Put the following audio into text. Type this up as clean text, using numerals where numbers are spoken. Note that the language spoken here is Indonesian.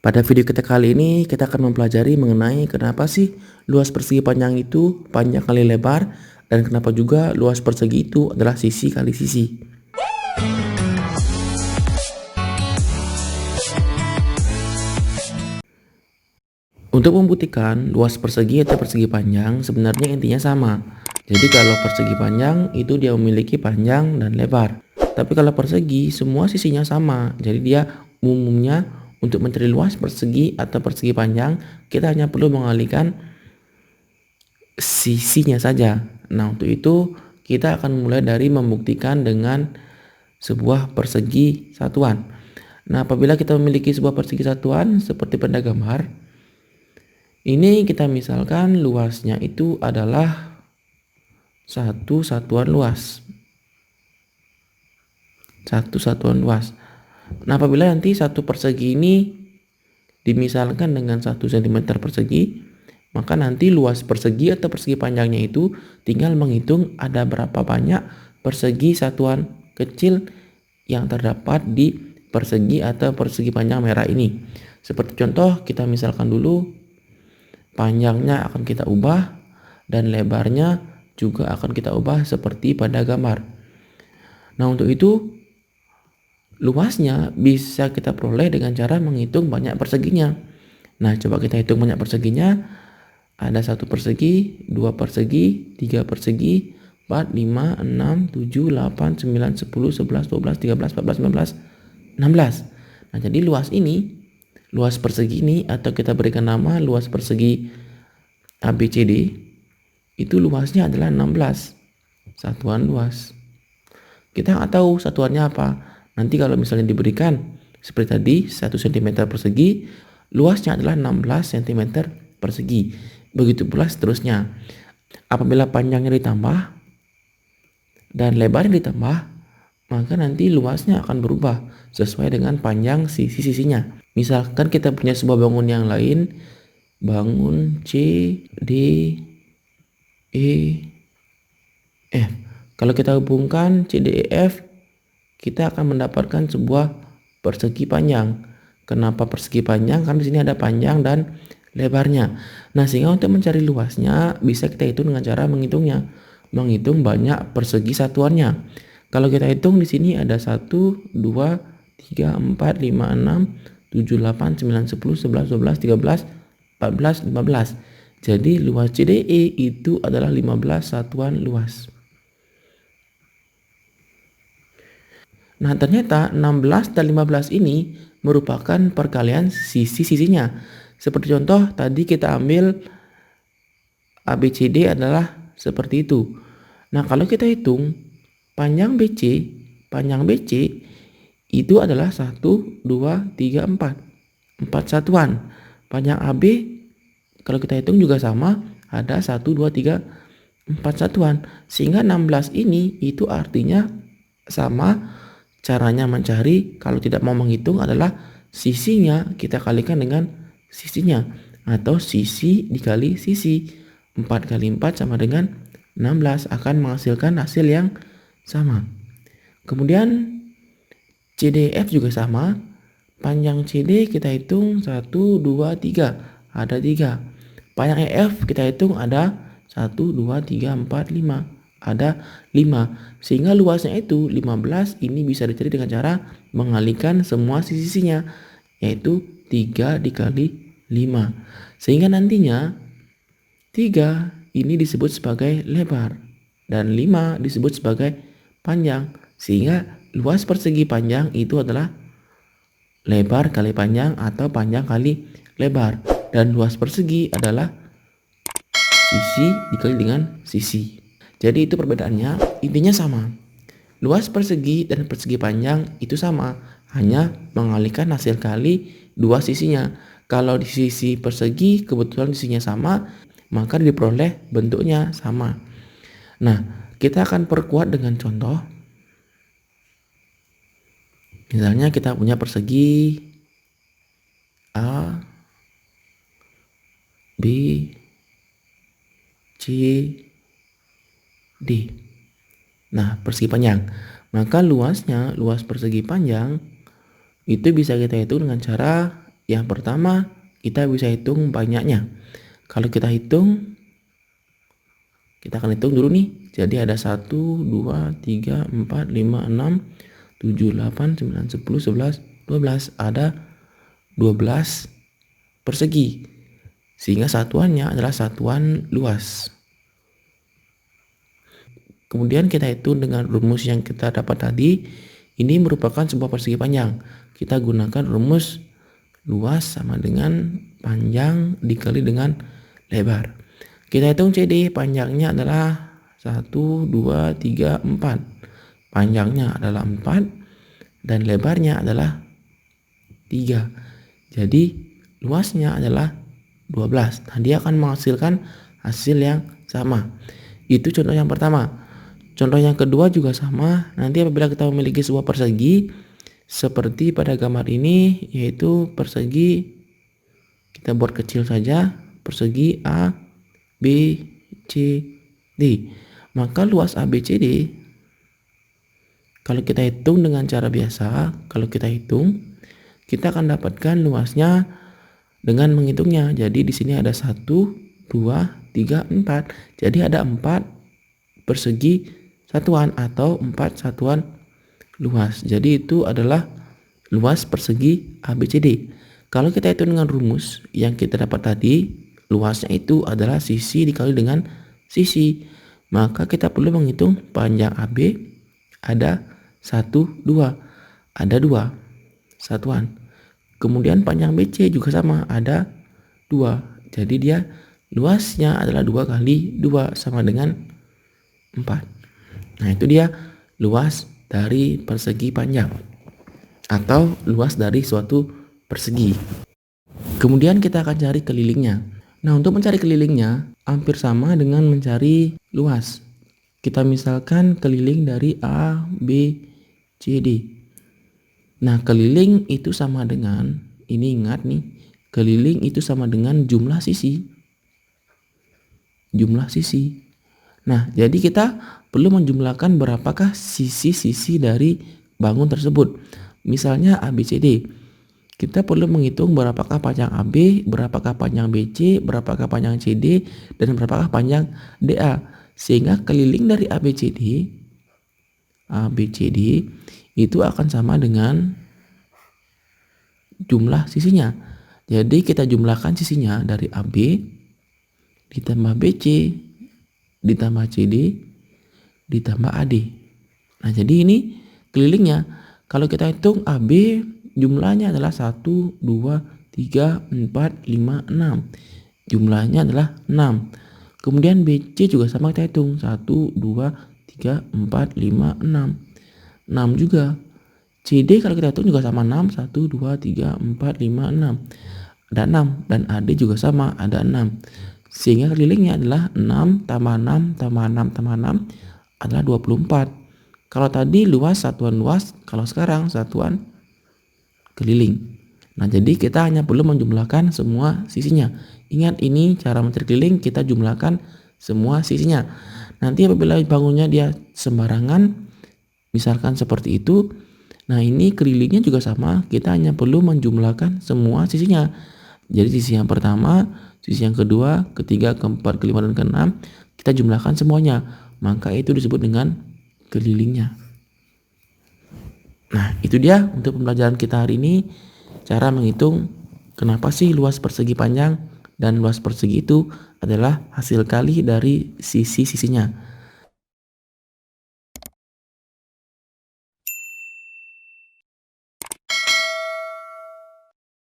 Pada video kita kali ini kita akan mempelajari mengenai kenapa sih luas persegi panjang itu panjang kali lebar dan kenapa juga luas persegi itu adalah sisi kali sisi. Untuk membuktikan luas persegi atau persegi panjang sebenarnya intinya sama. Jadi kalau persegi panjang itu dia memiliki panjang dan lebar. Tapi kalau persegi semua sisinya sama. Jadi dia umumnya untuk mencari luas persegi atau persegi panjang kita hanya perlu mengalihkan sisinya saja. Nah, untuk itu kita akan mulai dari membuktikan dengan sebuah persegi satuan. Nah, apabila kita memiliki sebuah persegi satuan seperti pada gambar, ini kita misalkan luasnya itu adalah satu satuan luas. Satu satuan luas. Nah, apabila nanti satu persegi ini dimisalkan dengan 1 cm persegi, maka nanti luas persegi atau persegi panjangnya itu tinggal menghitung ada berapa banyak persegi satuan kecil yang terdapat di persegi atau persegi panjang merah ini. Seperti contoh kita misalkan dulu panjangnya akan kita ubah dan lebarnya juga akan kita ubah seperti pada gambar. Nah, untuk itu luasnya bisa kita peroleh dengan cara menghitung banyak perseginya. Nah, coba kita hitung banyak perseginya. Ada 1 persegi, 2 persegi, 3 persegi, 4, 5, 6, 7, 8, 9, 10, 11, 12, 13, 14, 15, 16. Nah, jadi luas persegi ini atau kita berikan nama luas persegi ABCD itu luasnya adalah 16 satuan luas. Kita nggak tahu satuannya apa. Nanti kalau misalnya diberikan seperti tadi 1 cm persegi, luasnya adalah 16 cm persegi. Begitu pula seterusnya. Apabila panjangnya ditambah dan lebarnya ditambah, maka nanti luasnya akan berubah sesuai dengan panjang sisi-sisinya. Misalkan kita punya sebuah bangun yang lain, bangun C, D, E, F. Kalau kita hubungkan C, D, E, F, kita akan mendapatkan sebuah persegi panjang. Kenapa persegi panjang? Karena di sini ada panjang dan lebarnya. Nah, sehingga untuk mencari luasnya bisa kita hitung dengan cara menghitungnya. Menghitung banyak persegi satuannya. Kalau kita hitung di sini ada 1, 2, 3, 4, 5, 6, 7, 8, 9, 10, 11, 12, 13, 14, 15. Jadi luas CDE itu adalah 15 satuan luas. Nah, ternyata 16 dan 15 ini merupakan perkalian sisi-sisinya. Seperti contoh tadi kita ambil ABCD adalah seperti itu. Nah, kalau kita hitung panjang BC itu adalah 1, 2, 3, 4. 4 satuan. Panjang AB kalau kita hitung juga sama, ada 1, 2, 3, 4 satuan. Sehingga 16 ini itu artinya sama. Caranya mencari kalau tidak mau menghitung adalah sisinya kita kalikan dengan sisinya, atau sisi dikali sisi. 4 kali 4 sama dengan 16 akan menghasilkan hasil yang sama. Kemudian CDF juga sama. Panjang CD kita hitung 1, 2, 3. Ada 3. Panjang EF kita hitung ada 1, 2, 3, 4, 5. Ada 5. Sehingga luasnya itu 15 ini bisa dicari dengan cara mengalihkan semua sisi-sisinya, yaitu 3 dikali 5. Sehingga nantinya 3 ini disebut sebagai lebar dan 5 disebut sebagai panjang. Sehingga luas persegi panjang itu adalah lebar kali panjang atau panjang kali lebar. Dan luas persegi adalah sisi dikali dengan sisi. Jadi itu perbedaannya, intinya sama. Luas persegi dan persegi panjang itu sama, hanya mengalihkan hasil kali dua sisinya. Kalau di sisi persegi kebetulan sisinya sama, maka diperoleh bentuknya sama. Nah, kita akan perkuat dengan contoh. Misalnya kita punya persegi A, B, C, D. Nah, persegi panjang. Maka luas persegi panjang itu bisa kita hitung dengan cara Yang pertama, kita bisa hitung banyaknya. Kalau kita hitung, kita akan hitung dulu nih. Jadi ada 1, 2, 3, 4, 5, 6, 7, 8, 9, 10, 11, 12. Ada 12 persegi. Sehingga satuannya adalah satuan luas. Kemudian kita hitung dengan rumus yang kita dapat tadi. Ini merupakan sebuah persegi panjang. Kita gunakan rumus luas sama dengan panjang dikali dengan lebar. Kita hitung CD, panjangnya adalah 1, 2, 3, 4. Panjangnya adalah 4 dan lebarnya adalah 3. Jadi luasnya adalah 12. Nah, dia akan menghasilkan hasil yang sama. Itu contoh yang pertama. Contoh yang kedua juga sama. Nanti apabila kita memiliki sebuah persegi seperti pada gambar ini, yaitu persegi, kita buat kecil saja, persegi A, B, C, D. Maka luas ABCD, kalau kita hitung dengan cara biasa, kita akan dapatkan luasnya dengan menghitungnya. Jadi di sini ada 1, 2, 3, 4. Jadi ada 4 persegi satuan atau 4 satuan luas. Jadi itu adalah luas persegi ABCD. Kalau kita hitung dengan rumus yang kita dapat tadi, luasnya itu adalah sisi dikali dengan sisi. Maka kita perlu menghitung panjang AB ada 1, 2. Ada 2 satuan. Kemudian panjang BC juga sama, ada 2. Jadi dia luasnya adalah 2 kali 2 sama dengan 4. Nah, itu dia luas dari persegi panjang atau luas dari suatu persegi. Kemudian kita akan cari kelilingnya. Nah, untuk mencari kelilingnya hampir sama dengan mencari luas. Kita misalkan keliling dari A, B, C, D. Nah, keliling itu sama dengan, ini ingat nih, keliling itu sama dengan jumlah sisi. Jumlah sisi. Nah, jadi kita perlu menjumlahkan berapakah sisi-sisi dari bangun tersebut. Misalnya ABCD. Kita perlu menghitung berapakah panjang AB, berapakah panjang BC, berapakah panjang CD, dan berapakah panjang DA. Sehingga keliling dari ABCD itu akan sama dengan jumlah sisinya. Jadi kita jumlahkan sisinya dari AB ditambah BC ditambah CD ditambah AD. Nah, jadi ini kelilingnya. Kalau kita hitung AB jumlahnya adalah 1, 2, 3, 4, 5, 6. Jumlahnya adalah 6. Kemudian BC juga sama kita hitung. 1, 2, 3, 4, 5, 6. 6 juga. CD kalau kita hitung juga sama 6. 1, 2, 3, 4, 5, 6. Ada 6. Dan AD juga sama, ada 6. Sehingga kelilingnya adalah 6 tambah 6 tambah 6 tambah 6 adalah 24. Kalau tadi luas satuan luas, kalau sekarang satuan keliling. Nah, jadi kita hanya perlu menjumlahkan semua sisinya. Ingat, ini cara mencari keliling, kita jumlahkan semua sisinya. Nanti apabila bangunnya dia sembarangan, misalkan seperti itu, nah ini kelilingnya juga sama, kita hanya perlu menjumlahkan semua sisinya. Jadi sisi yang pertama, sisi yang kedua, ketiga, keempat, kelima, dan keenam kita jumlahkan semuanya. Maka itu disebut dengan kelilingnya. Nah, itu dia untuk pembelajaran kita hari ini. Cara menghitung kenapa sih luas persegi panjang dan luas persegi itu adalah hasil kali dari sisi-sisinya.